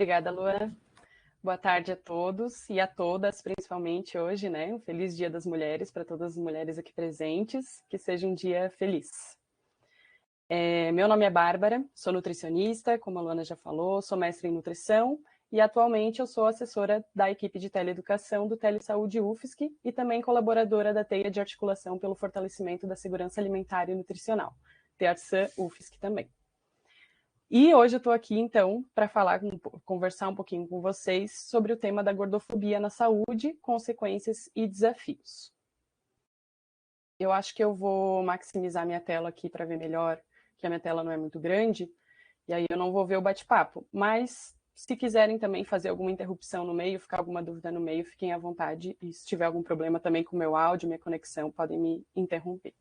Obrigada, Luana. Boa tarde a todos e a todas, principalmente hoje, né? Um feliz Dia das Mulheres para todas as mulheres aqui presentes. Que seja um dia feliz. Meu nome é Bárbara, sou nutricionista, como a Luana já falou, sou mestre em nutrição e atualmente eu sou assessora da equipe de teleeducação do Telesaúde UFSC e também colaboradora da Teia de Articulação pelo Fortalecimento da Segurança Alimentar e Nutricional, TEARSAN UFSC também. E hoje eu estou aqui, então, para conversar um pouquinho com vocês sobre o tema da gordofobia na saúde, consequências e desafios. Eu acho que eu vou maximizar minha tela aqui para ver melhor, que a minha tela não é muito grande, e aí eu não vou ver o bate-papo. Mas, se quiserem também fazer alguma interrupção no meio, ficar alguma dúvida no meio, fiquem à vontade. E se tiver algum problema também com o meu áudio, minha conexão, podem me interromper.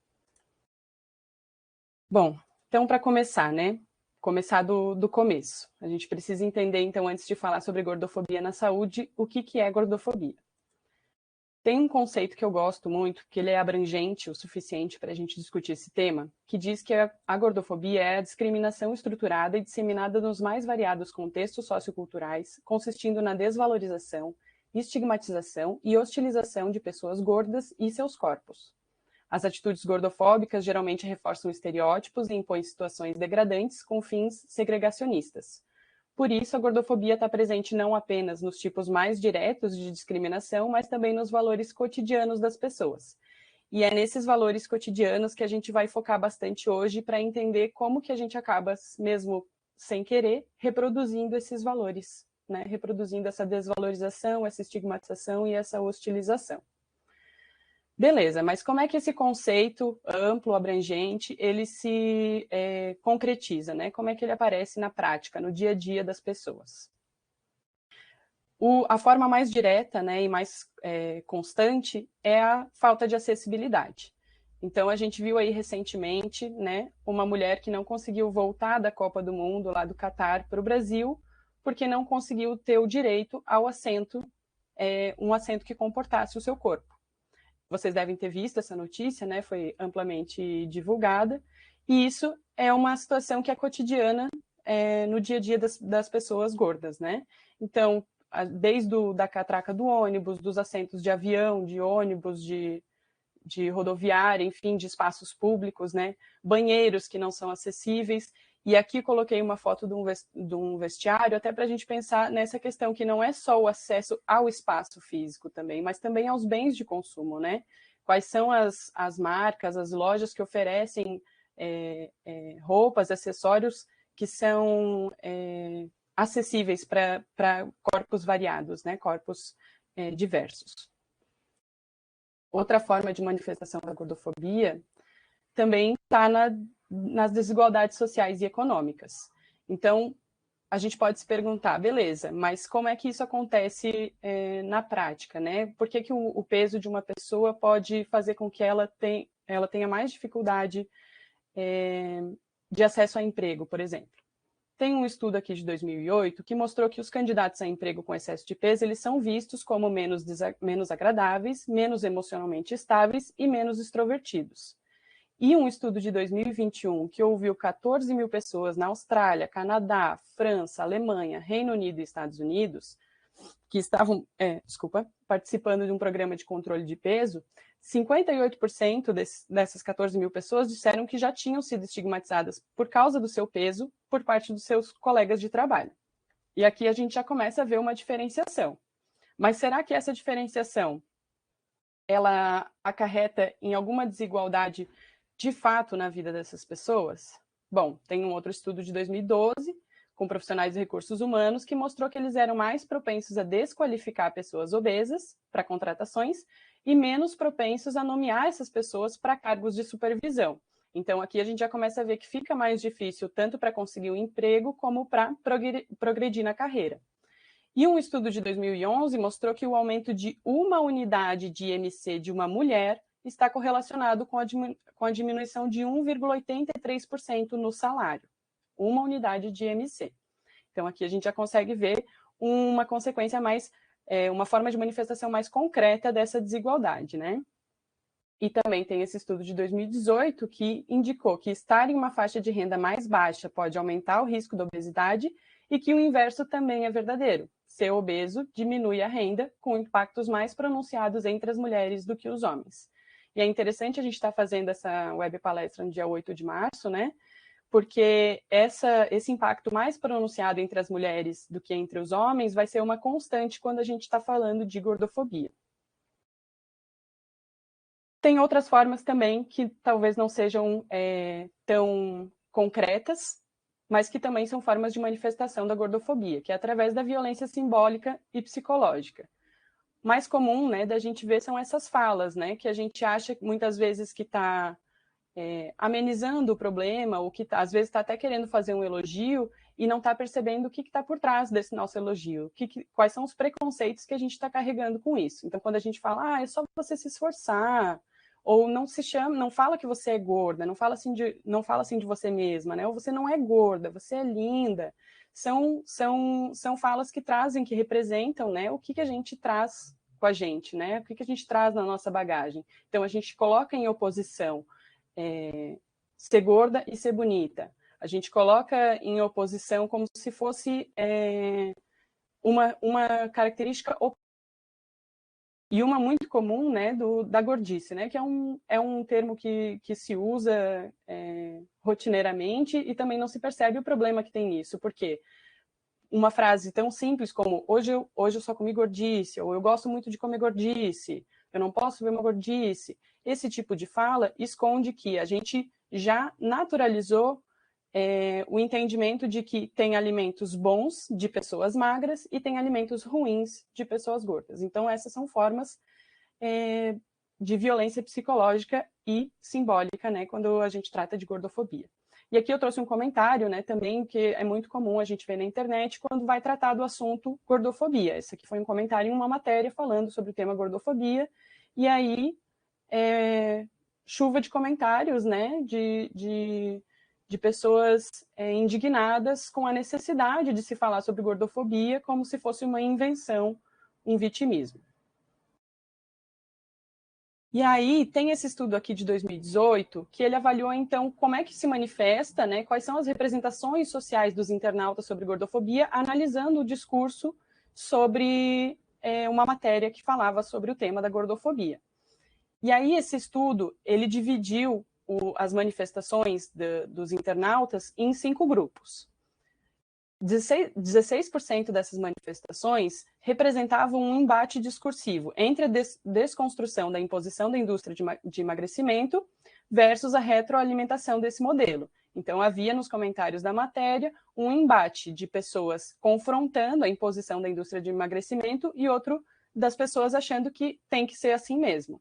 Bom, então, para começar, né? Começar do começo. A gente precisa entender, então, antes de falar sobre gordofobia na saúde, o que é gordofobia. Tem um conceito que eu gosto muito, que ele é abrangente o suficiente para a gente discutir esse tema, que diz que a gordofobia é a discriminação estruturada e disseminada nos mais variados contextos socioculturais, consistindo na desvalorização, estigmatização e hostilização de pessoas gordas e seus corpos. As atitudes gordofóbicas geralmente reforçam estereótipos e impõem situações degradantes com fins segregacionistas. Por isso, a gordofobia está presente não apenas nos tipos mais diretos de discriminação, mas também nos valores cotidianos das pessoas. E é nesses valores cotidianos que a gente vai focar bastante hoje para entender como que a gente acaba, mesmo sem querer, reproduzindo esses valores, né? Reproduzindo essa desvalorização, essa estigmatização e essa hostilização. Beleza, mas como é que esse conceito amplo, abrangente, ele se concretiza, né? Como é que ele aparece na prática, no dia a dia das pessoas? A forma mais direta, né, e mais constante é a falta de acessibilidade. Então, a gente viu aí recentemente, né, uma mulher que não conseguiu voltar da Copa do Mundo, lá do Catar, para o Brasil, porque não conseguiu ter o direito ao assento, um assento que comportasse o seu corpo. Vocês devem ter visto essa notícia, né? Foi amplamente divulgada. E isso é uma situação que é cotidiana no dia a dia das pessoas gordas, né? Então, desde da catraca do ônibus, dos assentos de avião, de ônibus, de rodoviária, enfim, de espaços públicos, né? Banheiros que não são acessíveis. E aqui coloquei uma foto de um vestiário, até para a gente pensar nessa questão que não é só o acesso ao espaço físico também, mas também aos bens de consumo, né? Quais são as marcas, as lojas que oferecem roupas, acessórios que são acessíveis para corpos variados, né? Corpos diversos. Outra forma de manifestação da gordofobia também está nas desigualdades sociais e econômicas. Então, a gente pode se perguntar, beleza, mas como é que isso acontece na prática, né? Por que o peso de uma pessoa pode fazer com que ela tenha mais dificuldade de acesso a emprego, por exemplo? Tem um estudo aqui de 2008 que mostrou que os candidatos a emprego com excesso de peso, eles são vistos como menos agradáveis, menos emocionalmente estáveis e menos extrovertidos. E um estudo de 2021 que ouviu 14 mil pessoas na Austrália, Canadá, França, Alemanha, Reino Unido e Estados Unidos, que estavam participando de um programa de controle de peso, 58% dessas 14 mil pessoas disseram que já tinham sido estigmatizadas por causa do seu peso por parte dos seus colegas de trabalho. E aqui a gente já começa a ver uma diferenciação. Mas será que essa diferenciação ela acarreta em alguma desigualdade de fato na vida dessas pessoas? Bom, tem um outro estudo de 2012 com profissionais de recursos humanos que mostrou que eles eram mais propensos a desqualificar pessoas obesas para contratações e menos propensos a nomear essas pessoas para cargos de supervisão. Então, aqui a gente já começa a ver que fica mais difícil tanto para conseguir um emprego como para progredir na carreira. E um estudo de 2011 mostrou que o aumento de uma unidade de IMC de uma mulher está correlacionado com a diminuição de 1,83% no salário. Uma unidade de IMC. Então, aqui a gente já consegue ver uma consequência mais, uma forma de manifestação mais concreta dessa desigualdade, né? E também tem esse estudo de 2018 que indicou que estar em uma faixa de renda mais baixa pode aumentar o risco da obesidade e que o inverso também é verdadeiro. Ser obeso diminui a renda, com impactos mais pronunciados entre as mulheres do que os homens. E é interessante a gente estar fazendo essa web palestra no dia 8 de março, né? Porque esse impacto mais pronunciado entre as mulheres do que entre os homens vai ser uma constante quando a gente está falando de gordofobia. Tem outras formas também que talvez não sejam tão concretas, mas que também são formas de manifestação da gordofobia, que é através da violência simbólica e psicológica. Mais comum, né, da gente ver são essas falas, né, que a gente acha muitas vezes que está amenizando o problema, ou que às vezes está até querendo fazer um elogio e não está percebendo o que está por trás desse nosso elogio, quais são os preconceitos que a gente está carregando com isso. Então, quando a gente fala, é só você se esforçar, ou não se chama, não fala que você é gorda, não fala assim de você mesma, né? Ou você não é gorda, você é linda. São falas que trazem, que representam, né, o que a gente traz com a gente, né? O que a gente traz na nossa bagagem. Então, a gente coloca em oposição ser gorda e ser bonita. A gente coloca em oposição como se fosse uma característica e uma muito comum, né, da gordice, né, que é um termo que se usa rotineiramente e também não se percebe o problema que tem nisso, porque uma frase tão simples como hoje eu só comi gordice, ou eu gosto muito de comer gordice, eu não posso ver uma gordice, esse tipo de fala esconde que a gente já naturalizou o entendimento de que tem alimentos bons de pessoas magras e tem alimentos ruins de pessoas gordas. Então, essas são formas de violência psicológica e simbólica, né, quando a gente trata de gordofobia. E aqui eu trouxe um comentário, né, também, que é muito comum a gente ver na internet quando vai tratar do assunto gordofobia. Esse aqui foi um comentário em uma matéria falando sobre o tema gordofobia, e aí chuva de comentários, né, de pessoas indignadas com a necessidade de se falar sobre gordofobia como se fosse uma invenção, um vitimismo. E aí tem esse estudo aqui de 2018 que ele avaliou então como é que se manifesta, né, quais são as representações sociais dos internautas sobre gordofobia, analisando o discurso sobre uma matéria que falava sobre o tema da gordofobia. E aí esse estudo ele dividiu as manifestações dos internautas em 5 grupos. 16% dessas manifestações representavam um embate discursivo entre a desconstrução da imposição da indústria de emagrecimento versus a retroalimentação desse modelo. Então, havia nos comentários da matéria um embate de pessoas confrontando a imposição da indústria de emagrecimento e outro das pessoas achando que tem que ser assim mesmo.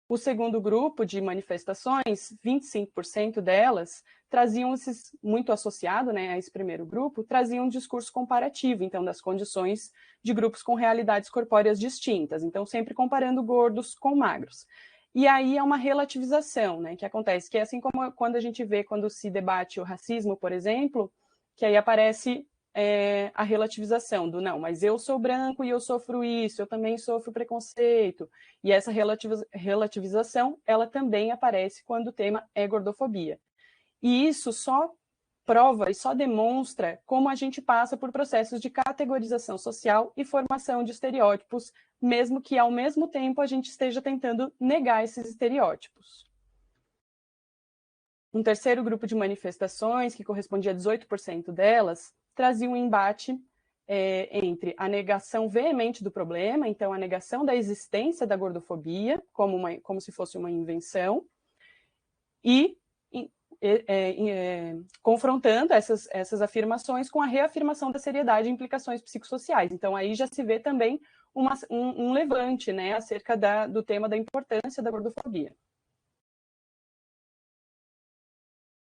O segundo grupo de manifestações, 25% delas, traziam muito associado, né, a esse primeiro grupo, traziam um discurso comparativo, então, das condições de grupos com realidades corpóreas distintas, então, sempre comparando gordos com magros. E aí é uma relativização, né, que acontece, que é assim como quando a gente vê, quando se debate o racismo, por exemplo, que aí aparece a relativização do não, mas eu sou branco e eu sofro isso, eu também sofro preconceito. E essa relativização, ela também aparece quando o tema é gordofobia. E isso só prova e só demonstra como a gente passa por processos de categorização social e formação de estereótipos, mesmo que ao mesmo tempo a gente esteja tentando negar esses estereótipos. Um terceiro grupo de manifestações, que correspondia a 18% delas, trazia um embate entre a negação veemente do problema, então a negação da existência da gordofobia, como se fosse uma invenção, e confrontando essas afirmações com a reafirmação da seriedade e implicações psicossociais. Então, aí já se vê também um levante, né, acerca do tema da importância da gordofobia.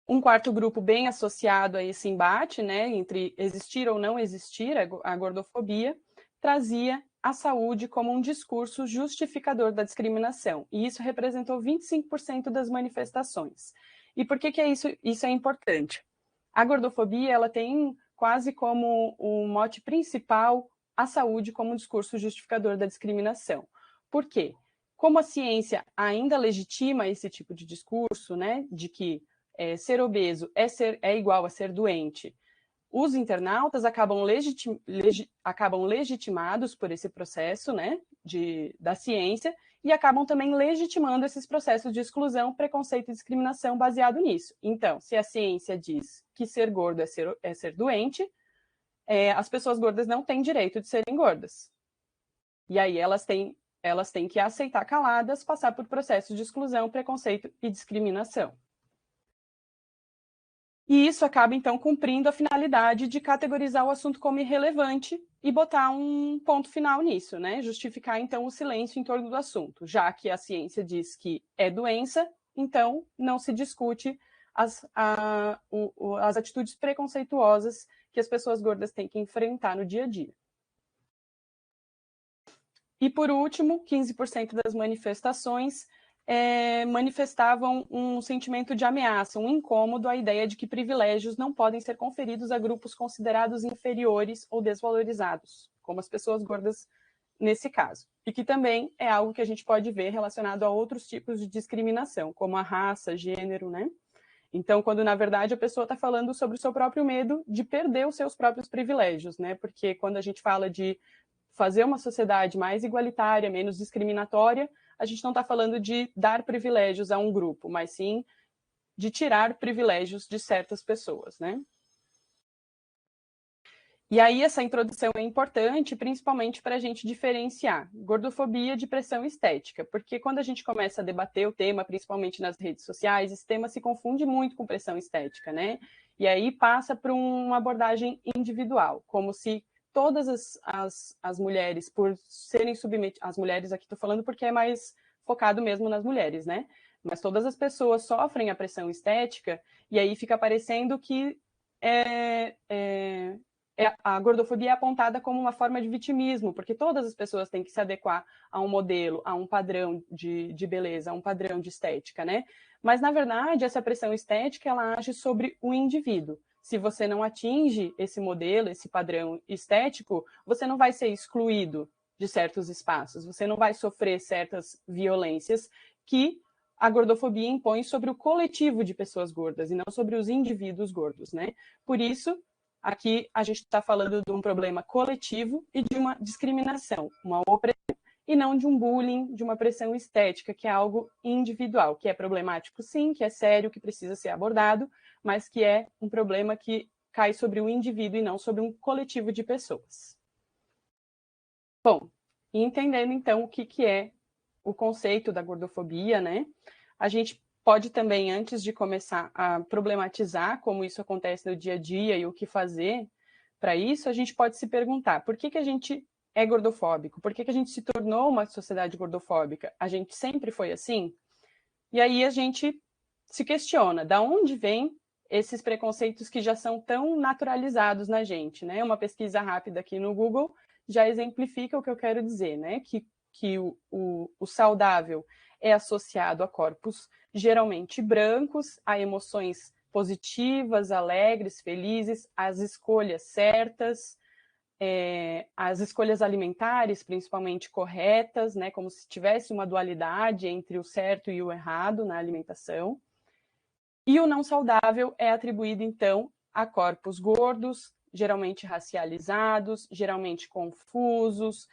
Um quarto grupo bem associado a esse embate, né, entre existir ou não existir a gordofobia, trazia a saúde como um discurso justificador da discriminação, e isso representou 25% das manifestações. E por que isso é importante? A gordofobia ela tem quase como um mote principal a saúde como um discurso justificador da discriminação. Por quê? Como a ciência ainda legitima esse tipo de discurso, né, de que ser obeso é igual a ser doente, os internautas acabam legitimados por esse processo, né, da ciência, e acabam também legitimando esses processos de exclusão, preconceito e discriminação baseado nisso. Então, se a ciência diz que ser gordo é ser doente, as pessoas gordas não têm direito de serem gordas. E aí elas têm que aceitar caladas, passar por processos de exclusão, preconceito e discriminação. E isso acaba, então, cumprindo a finalidade de categorizar o assunto como irrelevante e botar um ponto final nisso, né? Justificar, então, o silêncio em torno do assunto. Já que a ciência diz que é doença, então não se discute as atitudes preconceituosas que as pessoas gordas têm que enfrentar no dia a dia. E, por último, 15% das manifestações manifestavam um sentimento de ameaça, um incômodo à ideia de que privilégios não podem ser conferidos a grupos considerados inferiores ou desvalorizados, como as pessoas gordas nesse caso. E que também é algo que a gente pode ver relacionado a outros tipos de discriminação, como a raça, gênero, né? Então, quando, na verdade, a pessoa está falando sobre o seu próprio medo de perder os seus próprios privilégios, né? Porque quando a gente fala de fazer uma sociedade mais igualitária, menos discriminatória, a gente não está falando de dar privilégios a um grupo, mas sim de tirar privilégios de certas pessoas, né? E aí essa introdução é importante, principalmente para a gente diferenciar gordofobia de pressão estética, porque quando a gente começa a debater o tema, principalmente nas redes sociais, esse tema se confunde muito com pressão estética, né? E aí passa para uma abordagem individual, como se todas as mulheres, por serem submetidas, as mulheres aqui estou falando porque é mais focado mesmo nas mulheres, né? Mas todas as pessoas sofrem a pressão estética e aí fica parecendo que a gordofobia é apontada como uma forma de vitimismo, porque todas as pessoas têm que se adequar a um modelo, a um padrão de beleza, a um padrão de estética, né? Mas, na verdade, essa pressão estética, ela age sobre o indivíduo. Se você não atinge esse modelo, esse padrão estético, você não vai ser excluído de certos espaços, você não vai sofrer certas violências que a gordofobia impõe sobre o coletivo de pessoas gordas e não sobre os indivíduos gordos, né? Por isso, aqui a gente está falando de um problema coletivo e de uma discriminação, uma opressão, e não de um bullying, de uma pressão estética, que é algo individual, que é problemático sim, que é sério, que precisa ser abordado, mas que é um problema que cai sobre o indivíduo e não sobre um coletivo de pessoas. Bom, entendendo então o que é o conceito da gordofobia, né? A gente pode também, antes de começar a problematizar como isso acontece no dia a dia e o que fazer para isso, a gente pode se perguntar por que a gente é gordofóbico? Por que a gente se tornou uma sociedade gordofóbica? A gente sempre foi assim? E aí a gente se questiona, da onde vem esses preconceitos que já são tão naturalizados na gente, né? Uma pesquisa rápida aqui no Google já exemplifica o que eu quero dizer, né? Que o saudável é associado a corpos geralmente brancos, a emoções positivas, alegres, felizes, às escolhas certas, as escolhas alimentares, principalmente corretas, né, como se tivesse uma dualidade entre o certo e o errado na alimentação. E o não saudável é atribuído, então, a corpos gordos, geralmente racializados, geralmente confusos,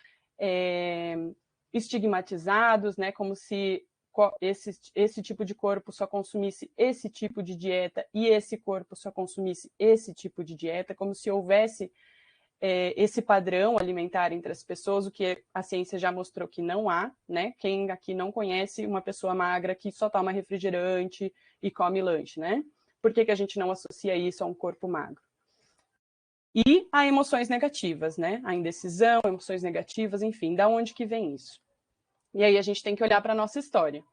estigmatizados, né, como se esse tipo de corpo só consumisse esse tipo de dieta e esse corpo só consumisse esse tipo de dieta, como se houvesse esse padrão alimentar entre as pessoas, o que a ciência já mostrou que não há, né? Quem aqui não conhece uma pessoa magra que só toma refrigerante e come lanche, né? Por que a gente não associa isso a um corpo magro? E a emoções negativas, né? A indecisão, emoções negativas, enfim, da onde que vem isso? E aí a gente tem que olhar para a nossa história.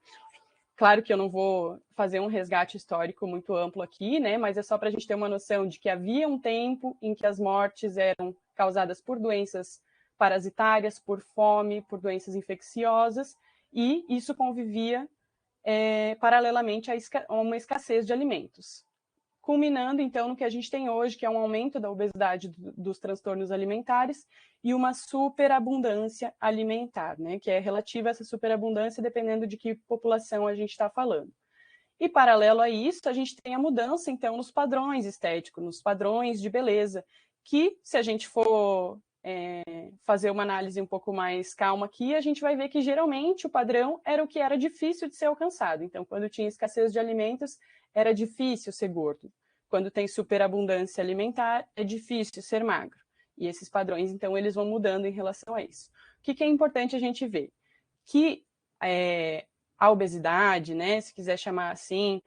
Claro que eu não vou fazer um resgate histórico muito amplo aqui, né? Mas é só para a gente ter uma noção de que havia um tempo em que as mortes eram causadas por doenças parasitárias, por fome, por doenças infecciosas, e isso convivia paralelamente a uma escassez de alimentos. Culminando, então, no que a gente tem hoje, que é um aumento da obesidade dos transtornos alimentares e uma superabundância alimentar, né, que é relativa a essa superabundância dependendo de que população a gente está falando. E, paralelo a isso, a gente tem a mudança, então, nos padrões estéticos, nos padrões de beleza, que, se a gente for fazer uma análise um pouco mais calma aqui, a gente vai ver que, geralmente, o padrão era o que era difícil de ser alcançado. Então, quando tinha escassez de alimentos, era difícil ser gordo. Quando tem superabundância alimentar, é difícil ser magro. E esses padrões, então, eles vão mudando em relação a isso. O que é importante a gente ver? Que a obesidade, né, se quiser chamar assim,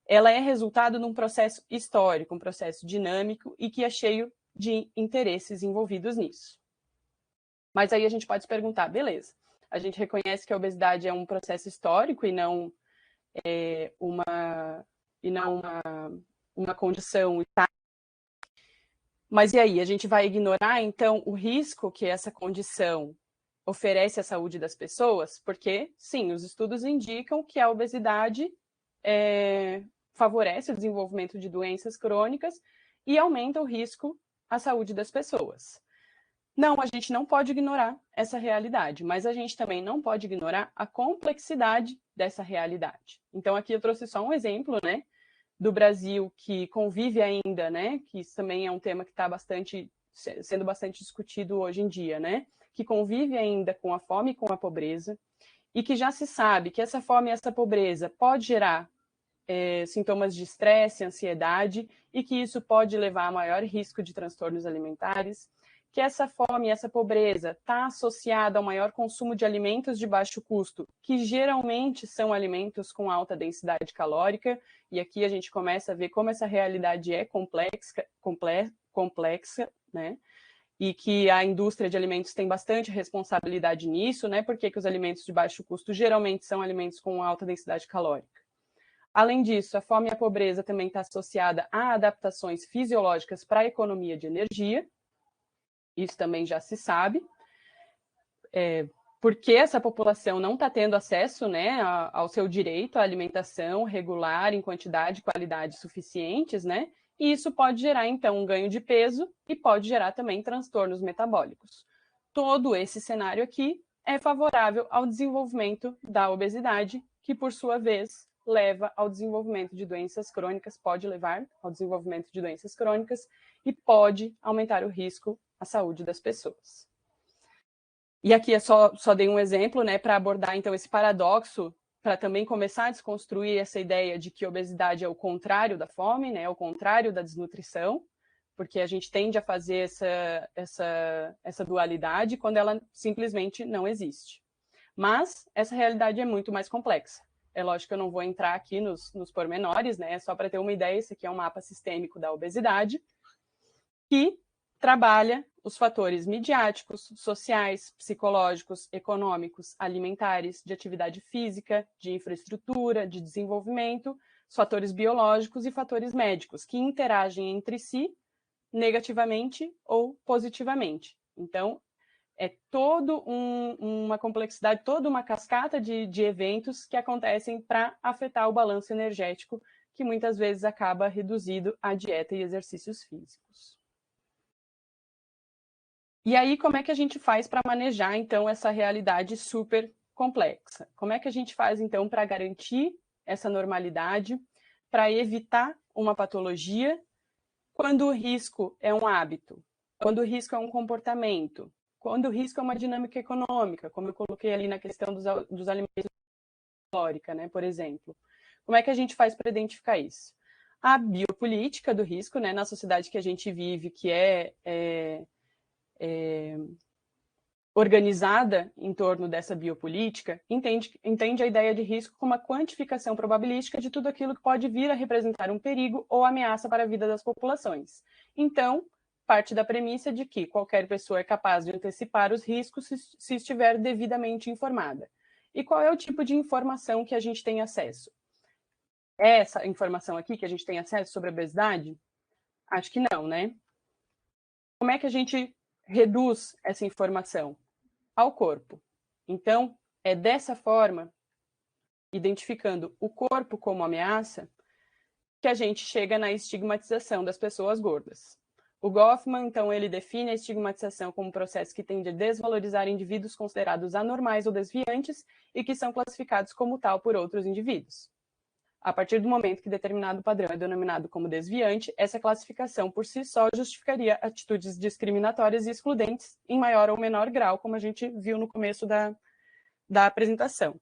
ela é resultado de um processo histórico, um processo dinâmico e que é cheio de interesses envolvidos nisso. Mas aí a gente pode se perguntar, beleza, a gente reconhece que a obesidade é um processo histórico e não uma condição. Mas e aí, a gente vai ignorar, então, o risco que essa condição oferece à saúde das pessoas? Porque, sim, os estudos indicam que a obesidade favorece o desenvolvimento de doenças crônicas e aumenta o risco à saúde das pessoas. Não, a gente não pode ignorar essa realidade, mas a gente também não pode ignorar a complexidade dessa realidade. Então, aqui eu trouxe só um exemplo, né, do Brasil que convive ainda, né, que isso também é um tema que está sendo bastante discutido hoje em dia, né, que convive ainda com a fome e com a pobreza, e que já se sabe que essa fome e essa pobreza pode gerar sintomas de estresse, ansiedade, e que isso pode levar a maior risco de transtornos alimentares, que essa fome e essa pobreza está associada ao maior consumo de alimentos de baixo custo, que geralmente são alimentos com alta densidade calórica, e aqui a gente começa a ver como essa realidade é complexa, né? E que a indústria de alimentos tem bastante responsabilidade nisso, né? Porque que os alimentos de baixo custo geralmente são alimentos com alta densidade calórica. Além disso, a fome e a pobreza também está associada a adaptações fisiológicas para a economia de energia. Isso também já se sabe. Porque essa população não está tendo acesso, né, ao seu direito à alimentação regular em quantidade e qualidade suficientes, né? E isso pode gerar, então, um ganho de peso e pode gerar também transtornos metabólicos. Todo esse cenário aqui é favorável ao desenvolvimento da obesidade, que, por sua vez, leva ao desenvolvimento de doenças crônicas, pode levar ao desenvolvimento de doenças crônicas e pode aumentar o risco à saúde das pessoas. E aqui é só dei um exemplo, né, para abordar, então, esse paradoxo, para também começar a desconstruir essa ideia de que a obesidade é o contrário da fome, né, é o contrário da desnutrição, porque a gente tende a fazer essa dualidade quando ela simplesmente não existe. Mas essa realidade é muito mais complexa. É lógico que eu não vou entrar aqui nos pormenores, né? Só para ter uma ideia, esse aqui é um mapa sistêmico da obesidade, que trabalha os fatores midiáticos, sociais, psicológicos, econômicos, alimentares, de atividade física, de infraestrutura, de desenvolvimento, os fatores biológicos e fatores médicos, que interagem entre si negativamente ou positivamente. Então, é toda uma complexidade, toda uma cascata de eventos que acontecem para afetar o balanço energético, que muitas vezes acaba reduzido à dieta e exercícios físicos. E aí, como é que a gente faz para manejar, então, essa realidade super complexa? Como é que a gente faz, então, para garantir essa normalidade, para evitar uma patologia, quando o risco é um hábito, quando o risco é um comportamento, quando o risco é uma dinâmica econômica, como eu coloquei ali na questão dos alimentos calórica, né, por exemplo. Como é que a gente faz para identificar isso? A biopolítica do risco, né, na sociedade que a gente vive, que organizada em torno dessa biopolítica, entende a ideia de risco como uma quantificação probabilística de tudo aquilo que pode vir a representar um perigo ou ameaça para a vida das populações. Então, parte da premissa de que qualquer pessoa é capaz de antecipar os riscos se estiver devidamente informada. E qual é o tipo de informação que a gente tem acesso? É essa informação aqui que a gente tem acesso sobre a obesidade? Acho que não, né? Como é que a gente reduz essa informação? Ao corpo. Então, é dessa forma, identificando o corpo como ameaça, que a gente chega na estigmatização das pessoas gordas. O Goffman, então, ele define a estigmatização como um processo que tende a desvalorizar indivíduos considerados anormais ou desviantes e que são classificados como tal por outros indivíduos. A partir do momento que determinado padrão é denominado como desviante, essa classificação por si só justificaria atitudes discriminatórias e excludentes em maior ou menor grau, como a gente viu no começo da apresentação.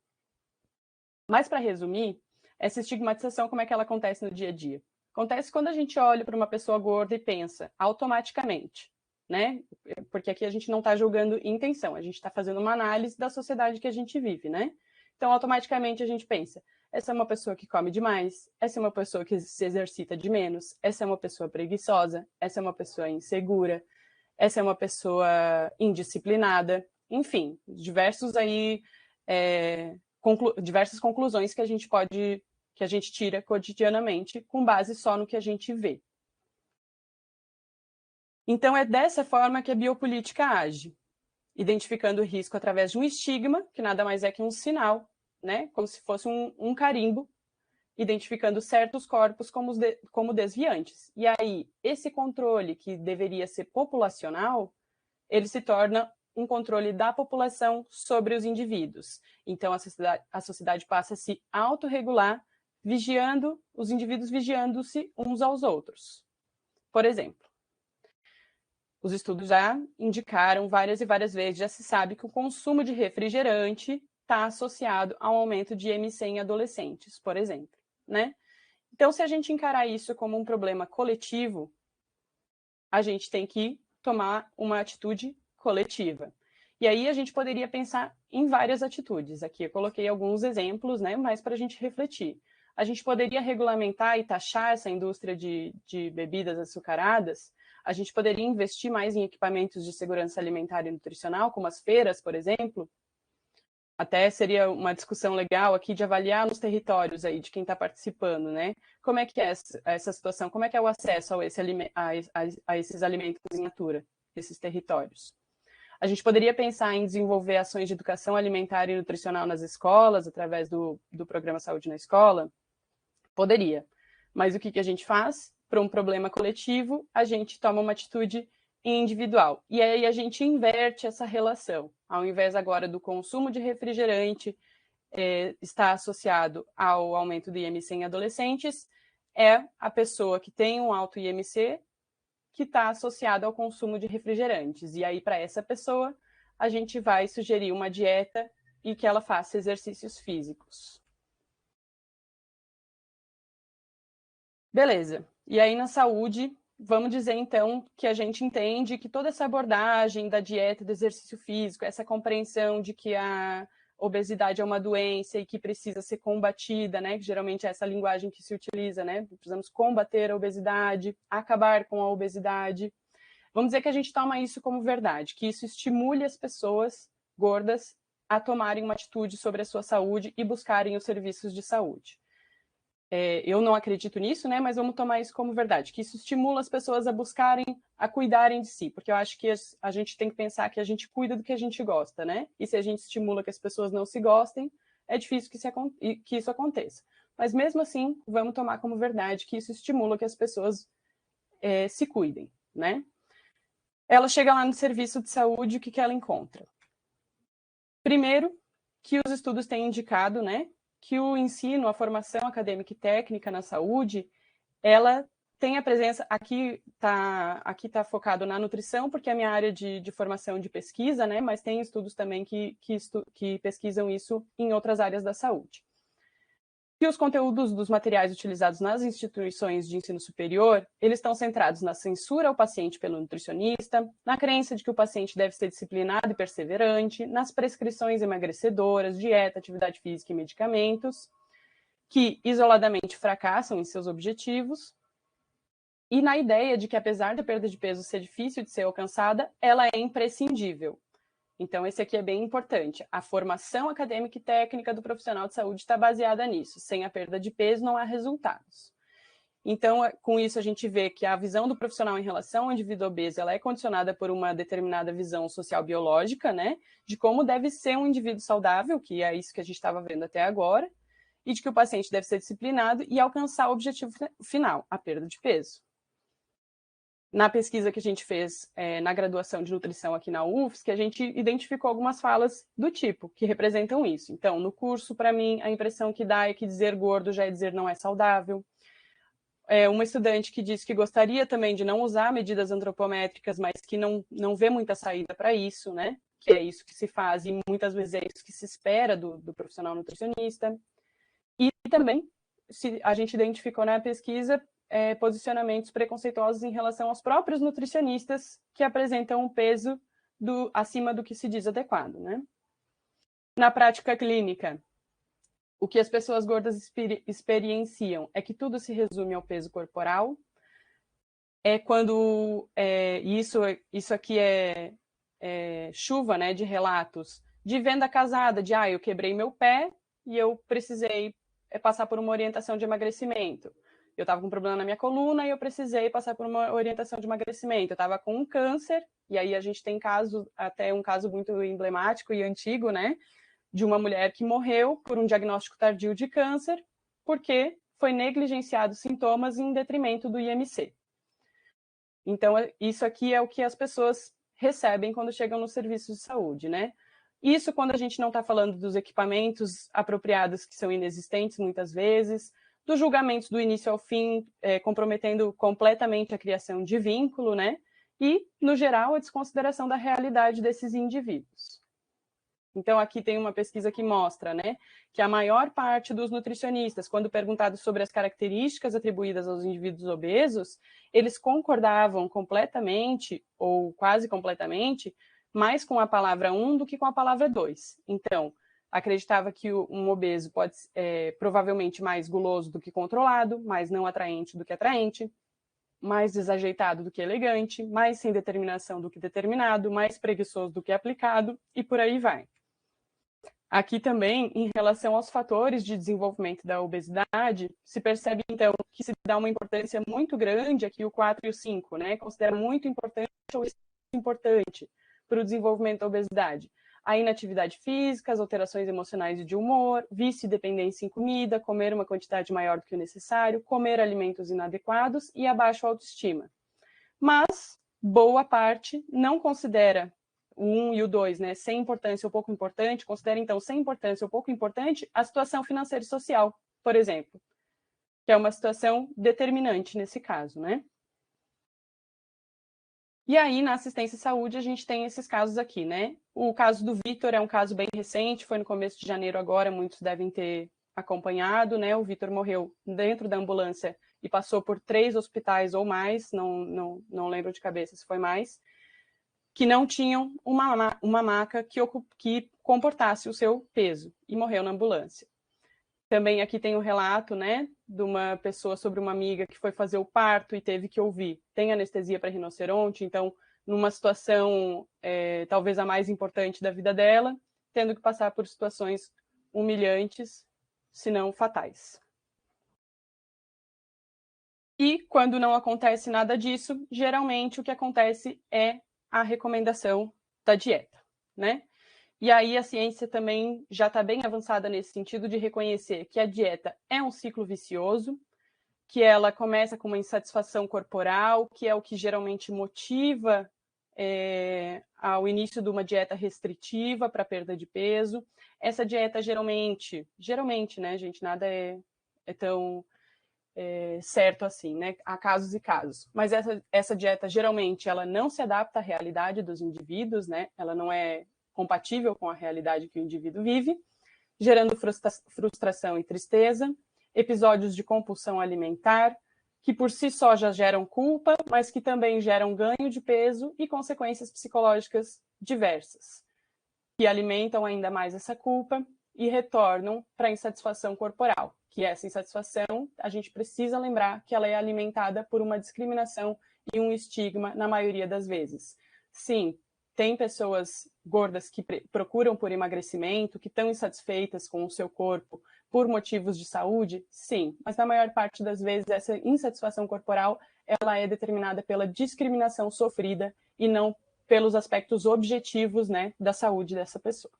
Mas, para resumir, essa estigmatização, como é que ela acontece no dia a dia? Acontece quando a gente olha para uma pessoa gorda e pensa automaticamente, né? Porque aqui a gente não está julgando intenção, a gente está fazendo uma análise da sociedade que a gente vive, né? Então, automaticamente a gente pensa, essa é uma pessoa que come demais, essa é uma pessoa que se exercita de menos, essa é uma pessoa preguiçosa, essa é uma pessoa insegura, essa é uma pessoa indisciplinada, enfim, diversas conclusões que a gente tira cotidianamente com base só no que a gente vê. Então, é dessa forma que a biopolítica age, identificando o risco através de um estigma, que nada mais é que um sinal, né? Como se fosse um carimbo, identificando certos corpos como desviantes. E aí, esse controle, que deveria ser populacional, ele se torna um controle da população sobre os indivíduos. Então, a sociedade passa a se autorregular, vigiando, os indivíduos vigiando-se uns aos outros. Por exemplo, os estudos já indicaram várias e várias vezes, já se sabe que o consumo de refrigerante está associado ao aumento de IMC em adolescentes, por exemplo, né? Então, se a gente encarar isso como um problema coletivo, a gente tem que tomar uma atitude coletiva. E aí a gente poderia pensar em várias atitudes. Aqui eu coloquei alguns exemplos, né, mas para a gente refletir. A gente poderia regulamentar e taxar essa indústria de bebidas açucaradas. A gente poderia investir mais em equipamentos de segurança alimentar e nutricional, como as feiras, por exemplo. Até seria uma discussão legal aqui de avaliar nos territórios aí de quem está participando, né? Como é que é essa situação? Como é que é o acesso a esses alimentos in natura, esses territórios? A gente poderia pensar em desenvolver ações de educação alimentar e nutricional nas escolas, através do programa Saúde na Escola? Poderia. Mas o que a gente faz? Para um problema coletivo, a gente toma uma atitude individual. E aí a gente inverte essa relação. Ao invés agora do consumo de refrigerante estar associado ao aumento do IMC em adolescentes, é a pessoa que tem um alto IMC que está associado ao consumo de refrigerantes. E aí, para essa pessoa, a gente vai sugerir uma dieta e que ela faça exercícios físicos. Beleza. E aí, na saúde, vamos dizer, então, que a gente entende que toda essa abordagem da dieta, do exercício físico, essa compreensão de que a obesidade é uma doença e que precisa ser combatida, né? Que geralmente é essa linguagem que se utiliza, né? Precisamos combater a obesidade, acabar com a obesidade. Vamos dizer que a gente toma isso como verdade, que isso estimule as pessoas gordas a tomarem uma atitude sobre a sua saúde e buscarem os serviços de saúde. Eu não acredito nisso, né? Mas vamos tomar isso como verdade, que isso estimula as pessoas a buscarem, a cuidarem de si, porque eu acho que a gente tem que pensar que a gente cuida do que a gente gosta, né? E se a gente estimula que as pessoas não se gostem, é difícil que isso aconteça. Mas mesmo assim, vamos tomar como verdade que isso estimula que as pessoas se cuidem, né? Ela chega lá no serviço de saúde, o que ela encontra? Primeiro, que os estudos têm indicado, né, que o ensino, a formação acadêmica e técnica na saúde, ela tem a presença, aqui tá focado na nutrição, porque é a minha área de formação de pesquisa, né, mas tem estudos também que pesquisam isso em outras áreas da saúde. E os conteúdos dos materiais utilizados nas instituições de ensino superior, eles estão centrados na censura ao paciente pelo nutricionista, na crença de que o paciente deve ser disciplinado e perseverante, nas prescrições emagrecedoras, dieta, atividade física e medicamentos, que isoladamente fracassam em seus objetivos, e na ideia de que, apesar da perda de peso ser difícil de ser alcançada, ela é imprescindível. Então, esse aqui é bem importante. A formação acadêmica e técnica do profissional de saúde está baseada nisso. Sem a perda de peso, não há resultados. Então, com isso, a gente vê que a visão do profissional em relação ao indivíduo obeso ela é condicionada por uma determinada visão social-biológica, né? De como deve ser um indivíduo saudável, que é isso que a gente estava vendo até agora, e de que o paciente deve ser disciplinado e alcançar o objetivo final, a perda de peso. na pesquisa que a gente fez na graduação de nutrição aqui na UFSC, a gente identificou algumas falas do tipo, que representam isso. Então, no curso, para mim, a impressão que dá é que dizer gordo já é dizer não é saudável. Uma estudante que disse que gostaria também de não usar medidas antropométricas, mas que não vê muita saída para isso, né? Que é isso que se faz e muitas vezes é isso que se espera do profissional nutricionista. E também a gente identificou na pesquisa posicionamentos preconceituosos em relação aos próprios nutricionistas que apresentam um peso acima do que se diz adequado, né? Na prática clínica, o que as pessoas gordas experienciam é que tudo se resume ao peso corporal. Isso aqui é chuva, né, de relatos de venda casada, de eu quebrei meu pé e eu precisei passar por uma orientação de emagrecimento. Eu estava com um problema na minha coluna e eu precisei passar por uma orientação de emagrecimento. Eu estava com um câncer, e aí a gente tem até um caso muito emblemático e antigo, né? De uma mulher que morreu por um diagnóstico tardio de câncer, porque foi negligenciado sintomas em detrimento do IMC. Então, isso aqui é o que as pessoas recebem quando chegam nos serviços de saúde, né? Isso quando a gente não está falando dos equipamentos apropriados que são inexistentes muitas vezes, dos julgamentos do início ao fim, comprometendo completamente a criação de vínculo, né? E, no geral, a desconsideração da realidade desses indivíduos. Então, aqui tem uma pesquisa que mostra, né, que a maior parte dos nutricionistas, quando perguntados sobre as características atribuídas aos indivíduos obesos, eles concordavam completamente, ou quase completamente, mais com a palavra 1 do que com a palavra 2. Então, acreditava que um obeso pode ser provavelmente mais guloso do que controlado, mais não atraente do que atraente, mais desajeitado do que elegante, mais sem determinação do que determinado, mais preguiçoso do que aplicado, e por aí vai. Aqui também, em relação aos fatores de desenvolvimento da obesidade, se percebe, então, que se dá uma importância muito grande, aqui o 4 e o 5, né? Considera muito importante ou importante para o desenvolvimento da obesidade. A inatividade física, as alterações emocionais e de humor, vício e dependência em comida, comer uma quantidade maior do que o necessário, comer alimentos inadequados e a baixa autoestima. Mas boa parte não considera o 1 e o 2, né, sem importância ou pouco importante, considera então sem importância ou pouco importante a situação financeira e social, por exemplo, que é uma situação determinante nesse caso, né? E aí, na assistência à saúde, a gente tem esses casos aqui, né? O caso do Vitor é um caso bem recente, foi no começo de janeiro agora, muitos devem ter acompanhado, né? O Vitor morreu dentro da ambulância e passou por 3 hospitais ou mais, não lembro de cabeça se foi mais, que não tinham uma maca que comportasse o seu peso, e morreu na ambulância. Também aqui tem o relato, né, de uma pessoa sobre uma amiga que foi fazer o parto e teve que ouvir, tem anestesia para rinoceronte, então, numa situação talvez a mais importante da vida dela, tendo que passar por situações humilhantes, se não fatais. E quando não acontece nada disso, geralmente o que acontece é a recomendação da dieta, né? E aí a ciência também já está bem avançada nesse sentido de reconhecer que a dieta é um ciclo vicioso, que ela começa com uma insatisfação corporal, que é o que geralmente motiva ao início de uma dieta restritiva para perda de peso. Essa dieta geralmente, né, gente, nada é tão certo assim, né? Há casos e casos. Mas essa dieta geralmente ela não se adapta à realidade dos indivíduos, né? Ela não é compatível com a realidade que o indivíduo vive, gerando frustração e tristeza, episódios de compulsão alimentar, que por si só já geram culpa, mas que também geram ganho de peso e consequências psicológicas diversas, que alimentam ainda mais essa culpa e retornam para a insatisfação corporal, que essa insatisfação, a gente precisa lembrar que ela é alimentada por uma discriminação e um estigma na maioria das vezes. Sim, tem pessoas gordas que procuram por emagrecimento, que estão insatisfeitas com o seu corpo por motivos de saúde, sim, mas na maior parte das vezes essa insatisfação corporal ela é determinada pela discriminação sofrida e não pelos aspectos objetivos, né, da saúde dessa pessoa.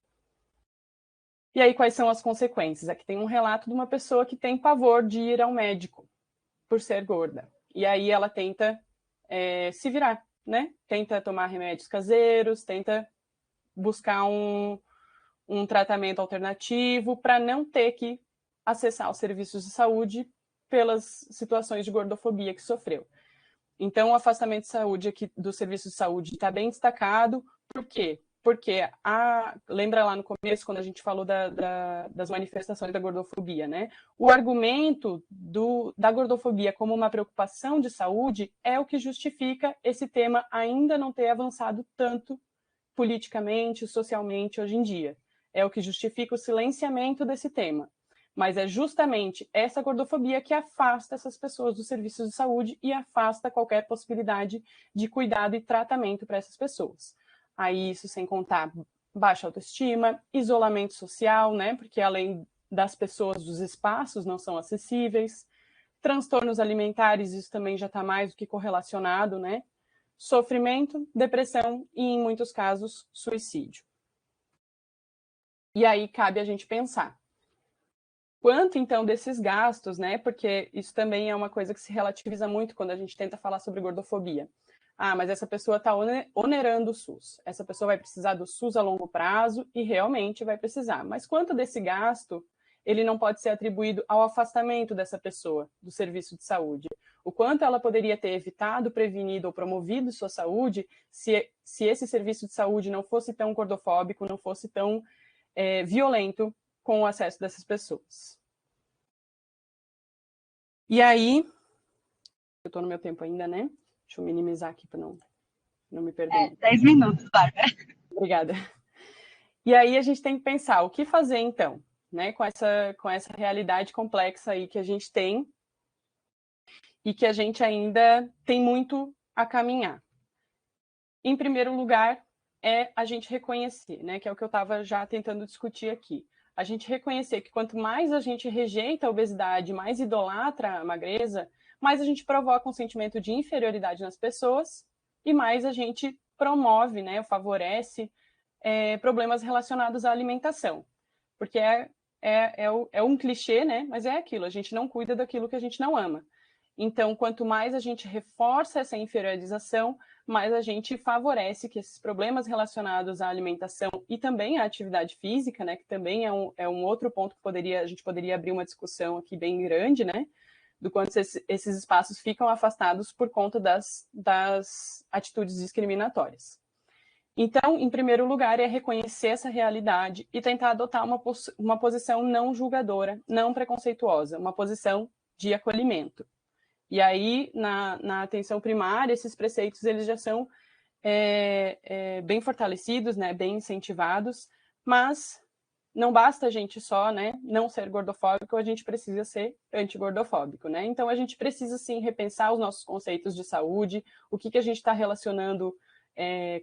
E aí, quais são as consequências? Aqui tem um relato de uma pessoa que tem pavor de ir ao médico por ser gorda. E aí ela tenta se virar, né? Tenta tomar remédios caseiros, tenta buscar um tratamento alternativo para não ter que acessar os serviços de saúde pelas situações de gordofobia que sofreu. Então, o afastamento de saúde aqui do serviço de saúde está bem destacado. Por quê? Porque, lembra lá no começo, quando a gente falou das manifestações da gordofobia, né? O argumento da gordofobia como uma preocupação de saúde é o que justifica esse tema ainda não ter avançado tanto politicamente, socialmente hoje em dia. É o que justifica o silenciamento desse tema. Mas é justamente essa gordofobia que afasta essas pessoas dos serviços de saúde e afasta qualquer possibilidade de cuidado e tratamento para essas pessoas. Aí isso sem contar baixa autoestima, isolamento social, né? Porque além das pessoas, os espaços não são acessíveis, transtornos alimentares, isso também já está mais do que correlacionado, né? Sofrimento, depressão e, em muitos casos, suicídio. E aí cabe a gente pensar quanto, então, desses gastos, né? Porque isso também é uma coisa que se relativiza muito quando a gente tenta falar sobre gordofobia. Mas essa pessoa está onerando o SUS. Essa pessoa vai precisar do SUS a longo prazo e realmente vai precisar. Mas quanto desse gasto ele não pode ser atribuído ao afastamento dessa pessoa do serviço de saúde? O quanto ela poderia ter evitado, prevenido ou promovido sua saúde se esse serviço de saúde não fosse tão gordofóbico, não fosse tão violento com o acesso dessas pessoas. E aí, eu estou no meu tempo ainda, né? Deixa eu minimizar aqui para não me perder. 10 minutos, Bárbara. Obrigada. E aí a gente tem que pensar o que fazer, então, né, com essa realidade complexa aí que a gente tem e que a gente ainda tem muito a caminhar. Em primeiro lugar, é a gente reconhecer, né, que é o que eu estava já tentando discutir aqui. A gente reconhecer que quanto mais a gente rejeita a obesidade, mais idolatra a magreza, mais a gente provoca um sentimento de inferioridade nas pessoas e mais a gente promove, né, favorece problemas relacionados à alimentação. Porque é um clichê, né, mas é aquilo, a gente não cuida daquilo que a gente não ama. Então, quanto mais a gente reforça essa inferiorização, mais a gente favorece que esses problemas relacionados à alimentação e também à atividade física, né, que também é um outro ponto que a gente poderia abrir uma discussão aqui bem grande, né, do quanto esses espaços ficam afastados por conta das atitudes discriminatórias. Então, em primeiro lugar, é reconhecer essa realidade e tentar adotar uma posição não julgadora, não preconceituosa, uma posição de acolhimento. E aí, na atenção primária, esses preceitos eles já são bem fortalecidos, né, bem incentivados, mas não basta a gente só, né, não ser gordofóbico, a gente precisa ser antigordofóbico, né? Então, a gente precisa, sim, repensar os nossos conceitos de saúde, o que a gente está relacionando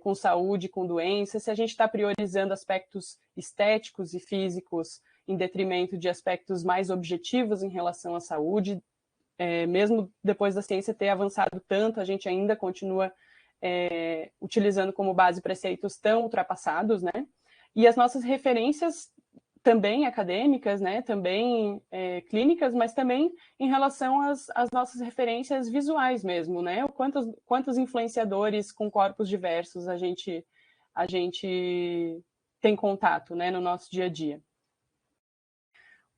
com saúde, com doença, se a gente está priorizando aspectos estéticos e físicos em detrimento de aspectos mais objetivos em relação à saúde. Mesmo depois da ciência ter avançado tanto, a gente ainda continua utilizando como base preceitos tão ultrapassados, né? E as nossas referências também acadêmicas, né? Também clínicas, mas também em relação às nossas referências visuais mesmo, né? Quantos influenciadores com corpos diversos a gente tem contato, né? No nosso dia a dia.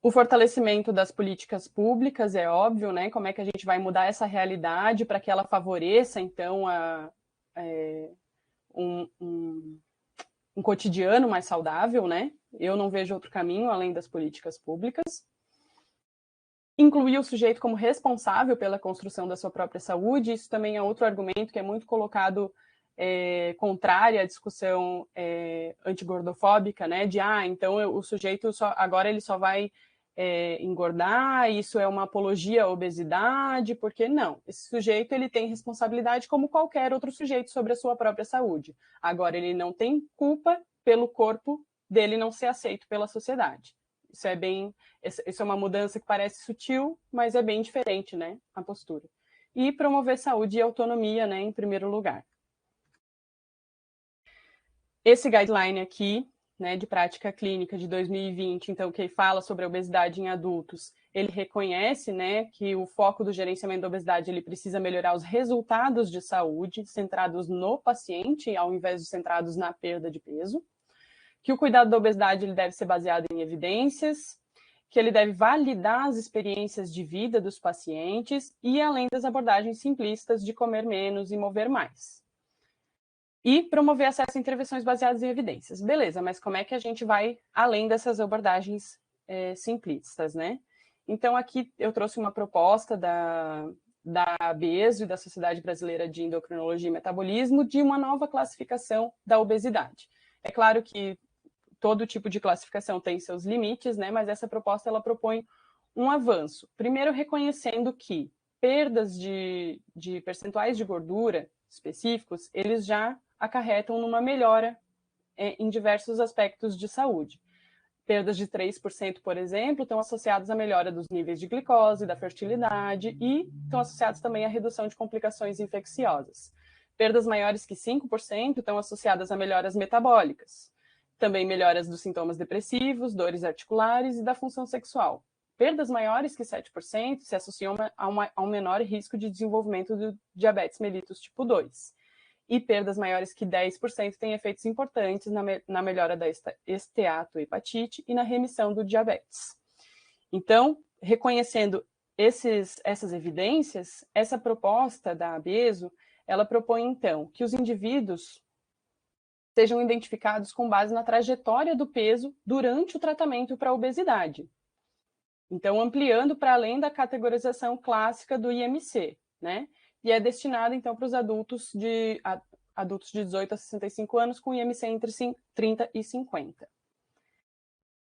O fortalecimento das políticas públicas é óbvio, né? Como é que a gente vai mudar essa realidade para que ela favoreça, então, um cotidiano mais saudável, né? Eu não vejo outro caminho além das políticas públicas. Incluir o sujeito como responsável pela construção da sua própria saúde, isso também é outro argumento que é muito colocado contrário à discussão antigordofóbica, né? De, então o sujeito agora ele só vai engordar, isso é uma apologia à obesidade, porque não, esse sujeito ele tem responsabilidade como qualquer outro sujeito sobre a sua própria saúde. Agora, ele não tem culpa pelo corpo dele não ser aceito pela sociedade. Isso é uma mudança que parece sutil, mas é bem diferente, né, a postura. E promover saúde e autonomia, né, em primeiro lugar. Esse guideline aqui né, de prática clínica de 2020, então, que fala sobre a obesidade em adultos, ele reconhece, né, que o foco do gerenciamento da obesidade ele precisa melhorar os resultados de saúde, centrados no paciente, ao invés de centrados na perda de peso, que o cuidado da obesidade ele deve ser baseado em evidências, que ele deve validar as experiências de vida dos pacientes e além das abordagens simplistas de comer menos e mover mais. E promover acesso a intervenções baseadas em evidências. Beleza, mas como é que a gente vai além dessas abordagens simplistas, né? Então, aqui eu trouxe uma proposta da ABESO e da Sociedade Brasileira de Endocrinologia e Metabolismo de uma nova classificação da obesidade. É claro que todo tipo de classificação tem seus limites, né? Mas essa proposta ela propõe um avanço. Primeiro, reconhecendo que perdas de percentuais de gordura específicos, eles já acarretam numa melhora em diversos aspectos de saúde. Perdas de 3%, por exemplo, estão associadas à melhora dos níveis de glicose, da fertilidade e estão associados também à redução de complicações infecciosas. Perdas maiores que 5% estão associadas a melhoras metabólicas. Também melhoras dos sintomas depressivos, dores articulares e da função sexual. Perdas maiores que 7% se associam a um menor risco de desenvolvimento do diabetes mellitus tipo 2. E perdas maiores que 10% têm efeitos importantes na melhora da esteatohepatite e na remissão do diabetes. Então, reconhecendo essas evidências, essa proposta da ABESO, ela propõe, então, que os indivíduos sejam identificados com base na trajetória do peso durante o tratamento para a obesidade. Então, ampliando para além da categorização clássica do IMC, né? E é destinado, então, para os adultos de 18 a 65 anos com IMC entre 30 e 50.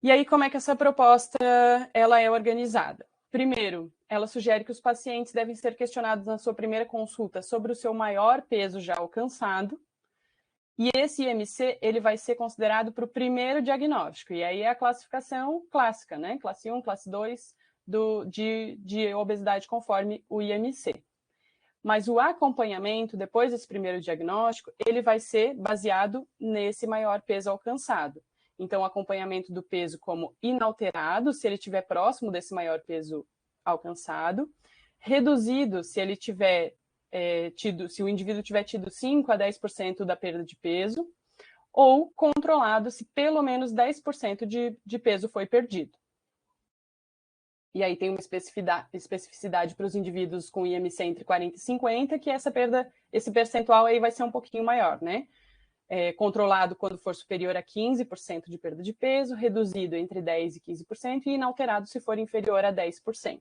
E aí, como é que essa proposta ela é organizada? Primeiro, ela sugere que os pacientes devem ser questionados na sua primeira consulta sobre o seu maior peso já alcançado, e esse IMC ele vai ser considerado para o primeiro diagnóstico, e aí é a classificação clássica, né? Classe 1, classe 2 de obesidade conforme o IMC. Mas o acompanhamento, depois desse primeiro diagnóstico, ele vai ser baseado nesse maior peso alcançado. Então, o acompanhamento do peso como inalterado, se ele estiver próximo desse maior peso alcançado, reduzido se ele tiver se o indivíduo tiver tido 5 a 10% da perda de peso, ou controlado se pelo menos 10% de peso foi perdido. E aí tem uma especificidade para os indivíduos com IMC entre 40 e 50, que esse percentual aí vai ser um pouquinho maior, né? Controlado quando for superior a 15% de perda de peso, reduzido entre 10% e 15% e inalterado se for inferior a 10%.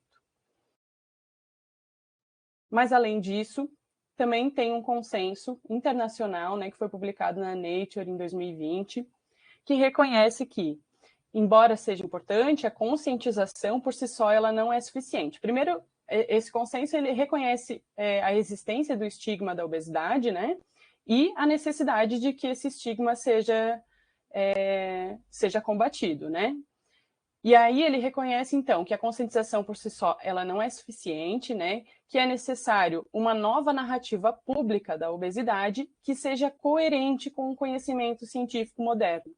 Mas, além disso, também tem um consenso internacional, né, que foi publicado na Nature em 2020, que reconhece que, embora seja importante, a conscientização por si só ela não é suficiente. Primeiro, esse consenso ele reconhece a existência do estigma da obesidade, né, e a necessidade de que esse estigma seja combatido, né? E aí ele reconhece, então, que a conscientização por si só ela não é suficiente, né? Que é necessário uma nova narrativa pública da obesidade que seja coerente com o conhecimento científico moderno.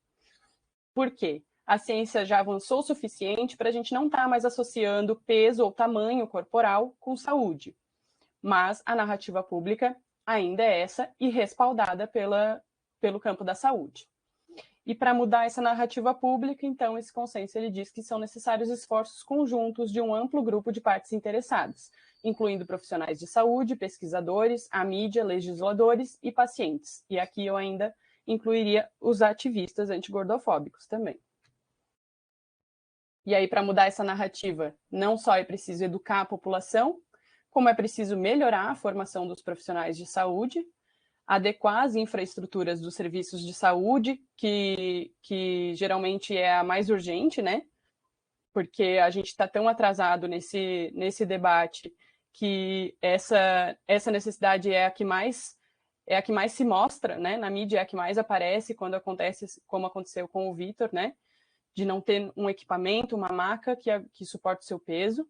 Por quê? A ciência já avançou o suficiente para a gente não estar mais associando peso ou tamanho corporal com saúde. Mas a narrativa pública ainda é essa e respaldada pelo campo da saúde. E para mudar essa narrativa pública, então, esse consenso ele diz que são necessários esforços conjuntos de um amplo grupo de partes interessadas, incluindo profissionais de saúde, pesquisadores, a mídia, legisladores e pacientes. E aqui eu ainda incluiria os ativistas antigordofóbicos também. E aí, para mudar essa narrativa, não só é preciso educar a população, como é preciso melhorar a formação dos profissionais de saúde, adequar as infraestruturas dos serviços de saúde, que geralmente é a mais urgente, né? Porque a gente está tão atrasado nesse debate que essa necessidade é a que mais se mostra, né? Na mídia é a que mais aparece quando acontece, como aconteceu com o Vitor, né? De não ter um equipamento, uma maca que suporte o seu peso.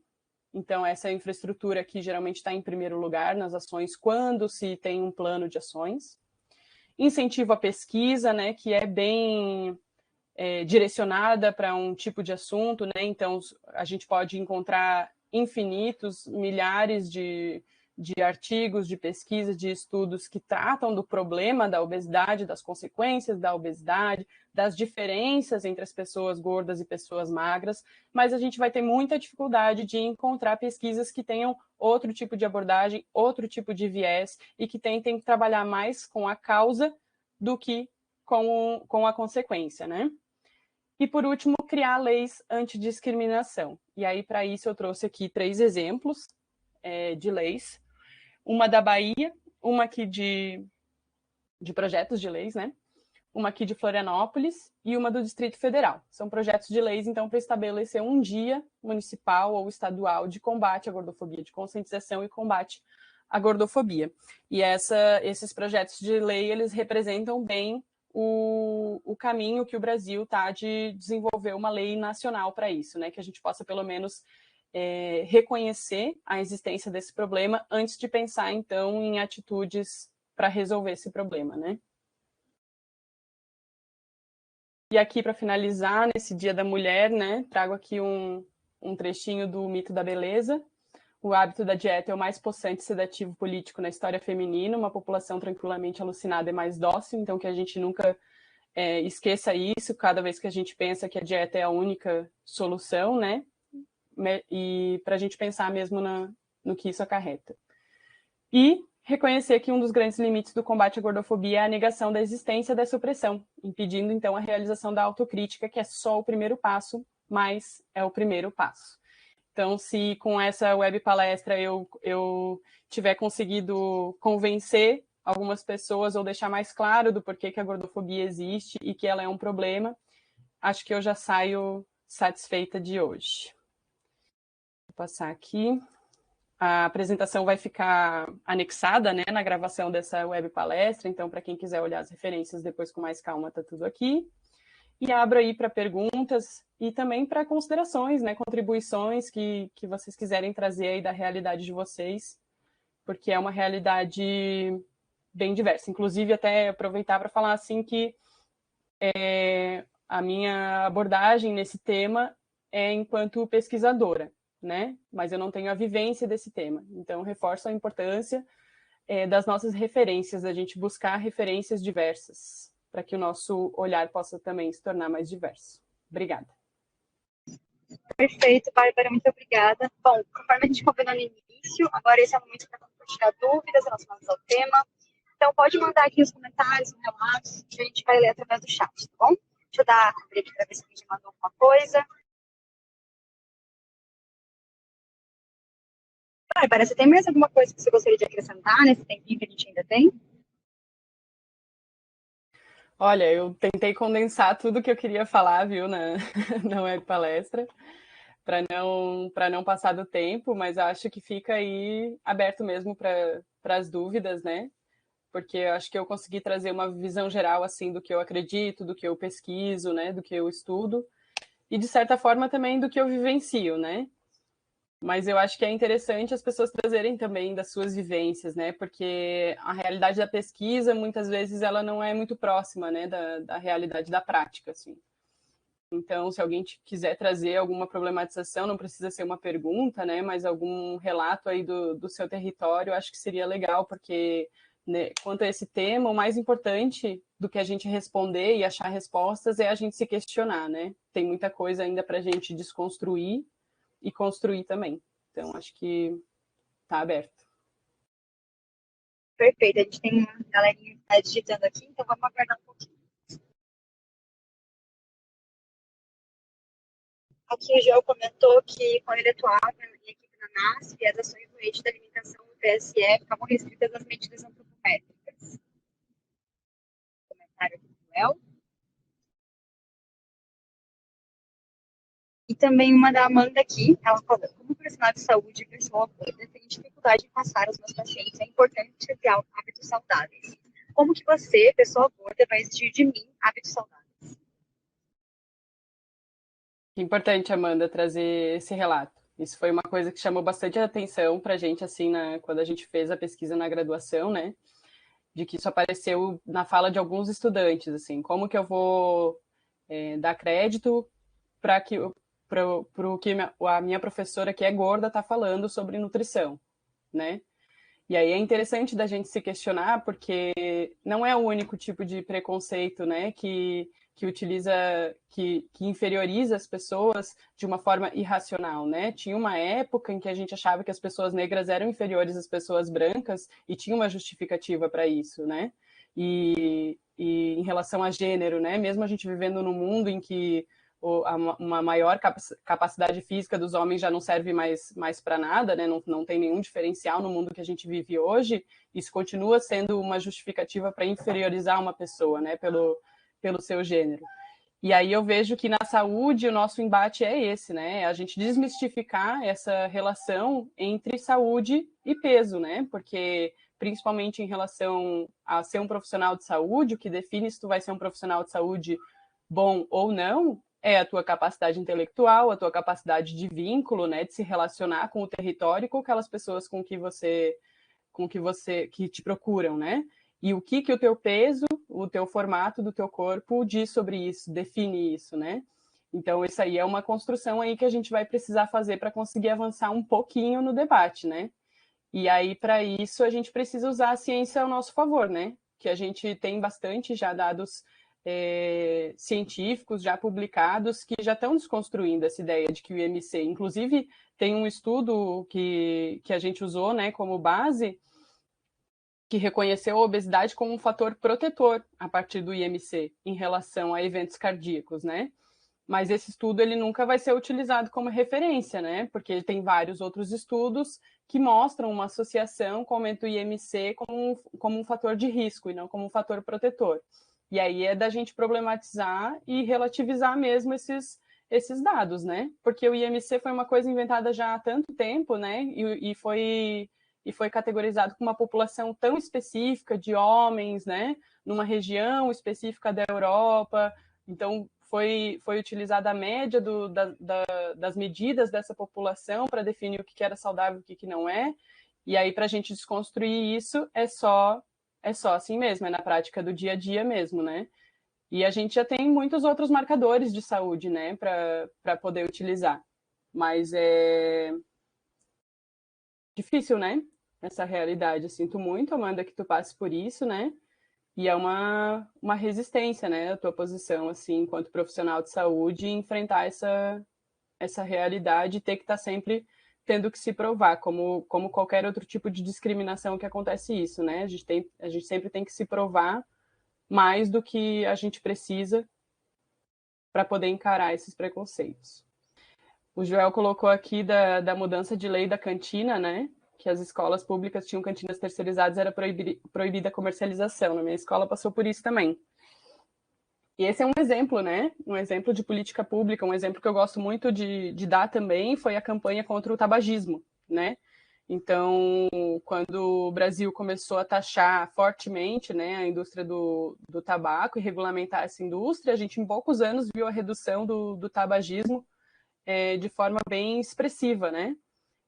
Então, essa infraestrutura aqui geralmente está em primeiro lugar nas ações, quando se tem um plano de ações. Incentivo à pesquisa, né, que é bem direcionada para um tipo de assunto, né? Então, a gente pode encontrar infinitos, milhares de artigos, de pesquisas, de estudos que tratam do problema da obesidade, das consequências da obesidade, das diferenças entre as pessoas gordas e pessoas magras, mas a gente vai ter muita dificuldade de encontrar pesquisas que tenham outro tipo de abordagem, outro tipo de viés e que tentem trabalhar mais com a causa do que com a consequência, né? E, por último, criar leis antidiscriminação. E aí, para isso, eu trouxe aqui 3 exemplos de leis. Uma da Bahia, uma aqui de projetos de leis, né? Uma aqui de Florianópolis e uma do Distrito Federal. São projetos de leis, então, para estabelecer um dia municipal ou estadual de combate à gordofobia, de conscientização e combate à gordofobia. E esses projetos de lei, eles representam bem o caminho que o Brasil está de desenvolver uma lei nacional para isso, né? Que a gente possa, pelo menos, reconhecer a existência desse problema antes de pensar, então, em atitudes para resolver esse problema, né? E aqui, para finalizar, nesse Dia da Mulher, né, trago aqui um trechinho do Mito da Beleza. O hábito da dieta é o mais possante sedativo político na história feminina. Uma população tranquilamente alucinada é mais dócil, então que a gente nunca esqueça isso cada vez que a gente pensa que a dieta é a única solução, né? E para a gente pensar mesmo no que isso acarreta. E reconhecer que um dos grandes limites do combate à gordofobia é a negação da existência dessa opressão, impedindo, então, a realização da autocrítica, que é só o primeiro passo, mas é o primeiro passo. Então, se com essa web palestra eu tiver conseguido convencer algumas pessoas ou deixar mais claro do porquê que a gordofobia existe e que ela é um problema, acho que eu já saio satisfeita de hoje. Vou passar aqui. A apresentação vai ficar anexada, né, na gravação dessa web palestra, então, para quem quiser olhar as referências depois com mais calma, está tudo aqui. E abro aí para perguntas e também para considerações, né, contribuições que vocês quiserem trazer aí da realidade de vocês, porque é uma realidade bem diversa. Inclusive, até aproveitar para falar assim que a minha abordagem nesse tema é enquanto pesquisadora, né? Mas eu não tenho a vivência desse tema. Então, reforço a importância das nossas referências, da gente buscar referências diversas, para que o nosso olhar possa também se tornar mais diverso. Obrigada. Perfeito, Bárbara, muito obrigada. Bom, conforme a gente combinou no início, agora esse é o momento para compartilhar dúvidas relacionadas ao tema. Então, pode mandar aqui os comentários, os relatos, que a gente vai ler através do chat, tá bom? Deixa eu dar abrir aqui para ver se a gente mandou alguma coisa. Bárbara, você tem mais alguma coisa que você gostaria de acrescentar nesse tempinho que a gente ainda tem? Olha, eu tentei condensar tudo que eu queria falar, viu, na web palestra, para não passar do tempo, mas acho que fica aí aberto mesmo para as dúvidas, né? Porque eu acho que eu consegui trazer uma visão geral assim do que eu acredito, do que eu pesquiso, né, do que eu estudo e de certa forma também do que eu vivencio, né? Mas eu acho que é interessante as pessoas trazerem também das suas vivências, né? Porque a realidade da pesquisa, muitas vezes, ela não é muito próxima, né, da realidade da prática, assim. Então, se alguém quiser trazer alguma problematização, não precisa ser uma pergunta, né, mas algum relato aí do seu território, eu acho que seria legal, porque, né, quanto a esse tema, o mais importante do que a gente responder e achar respostas é a gente se questionar, né? Tem muita coisa ainda para a gente desconstruir e construir também. Então, acho que está aberto. Perfeito, a gente tem uma galerinha que está digitando aqui, então vamos aguardar um pouquinho. Aqui o João comentou que quando ele atuava em equipe na NASF, as ações do eixo da alimentação do PSE ficavam restritas às medidas antropométricas. Comentário do Léo. E também uma da Amanda aqui, ela falou, como profissional de saúde e pessoa gorda, tenho dificuldade em passar aos meus pacientes, é importante ter hábitos saudáveis. Como que você, pessoa gorda, vai exigir de mim hábitos saudáveis? Importante, Amanda, trazer esse relato. Isso foi uma coisa que chamou bastante atenção para a gente, assim, quando a gente fez a pesquisa na graduação, né? De que isso apareceu na fala de alguns estudantes, assim, como que eu vou dar crédito para o que a minha professora, que é gorda, está falando sobre nutrição, né? E aí é interessante da gente se questionar, porque não é o único tipo de preconceito, né, que utiliza, que inferioriza as pessoas de uma forma irracional, né? Tinha uma época em que a gente achava que as pessoas negras eram inferiores às pessoas brancas e tinha uma justificativa para isso, né? E em relação a gênero, né? Mesmo a gente vivendo num mundo em que uma maior capacidade física dos homens já não serve mais para nada, né? Não tem nenhum diferencial no mundo que a gente vive hoje, isso continua sendo uma justificativa para inferiorizar uma pessoa, né? Pelo seu gênero. E aí eu vejo que na saúde o nosso embate é esse, né? A gente desmistificar essa relação entre saúde e peso, né? Porque principalmente em relação a ser um profissional de saúde, o que define se tu vai ser um profissional de saúde bom ou não é a tua capacidade intelectual, a tua capacidade de vínculo, né, de se relacionar com o território e com aquelas pessoas que te procuram, né? E o que o teu peso, o teu formato do teu corpo diz sobre isso, define isso, né? Então, isso aí é uma construção aí que a gente vai precisar fazer para conseguir avançar um pouquinho no debate, né? E aí, para isso, a gente precisa usar a ciência ao nosso favor, né? Que a gente tem bastante já dados científicos já publicados que já estão desconstruindo essa ideia de que o IMC, inclusive tem um estudo que a gente usou, né, como base, que reconheceu a obesidade como um fator protetor a partir do IMC em relação a eventos cardíacos, né? Mas esse estudo ele nunca vai ser utilizado como referência, né? Porque tem vários outros estudos que mostram uma associação com o aumento do IMC como um fator de risco e não como um fator protetor. E aí é da gente problematizar e relativizar mesmo esses dados, né? Porque o IMC foi uma coisa inventada já há tanto tempo, né? E foi categorizado com uma população tão específica de homens, né? Numa região específica da Europa. Então, foi utilizada a média das medidas dessa população para definir o que era saudável e o que não é. E aí, para a gente desconstruir isso, é só assim mesmo, é na prática do dia a dia mesmo, né? E a gente já tem muitos outros marcadores de saúde, né, para poder utilizar. Mas é difícil, né? Essa realidade. Eu sinto muito, Amanda, que tu passe por isso, né? E é uma resistência, né, a tua posição, assim, enquanto profissional de saúde, enfrentar essa realidade e ter que estar sempre tendo que se provar, como qualquer outro tipo de discriminação que acontece isso, né? A gente sempre tem que se provar mais do que a gente precisa para poder encarar esses preconceitos. O Joel colocou aqui da mudança de lei da cantina, né? Que as escolas públicas tinham cantinas terceirizadas, era proibida a comercialização. Na minha escola passou por isso também. E esse é um exemplo, né? Um exemplo de política pública, um exemplo que eu gosto muito de dar também foi a campanha contra o tabagismo, né? Então, quando o Brasil começou a taxar fortemente, né, a indústria do tabaco e regulamentar essa indústria, a gente em poucos anos viu a redução do tabagismo de forma bem expressiva, né?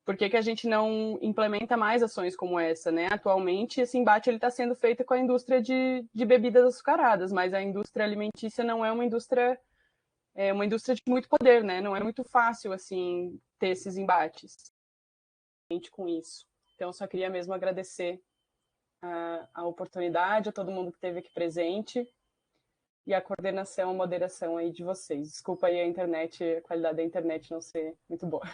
Por que a gente não implementa mais ações como essa, né? Atualmente, esse embate está sendo feito com a indústria de bebidas açucaradas, mas a indústria alimentícia não é uma indústria de muito poder, né? Não é muito fácil, assim, ter esses embates com isso. Então, eu só queria mesmo agradecer a oportunidade, a todo mundo que esteve aqui presente e a coordenação, a moderação aí de vocês. Desculpa aí a qualidade da internet não ser muito boa.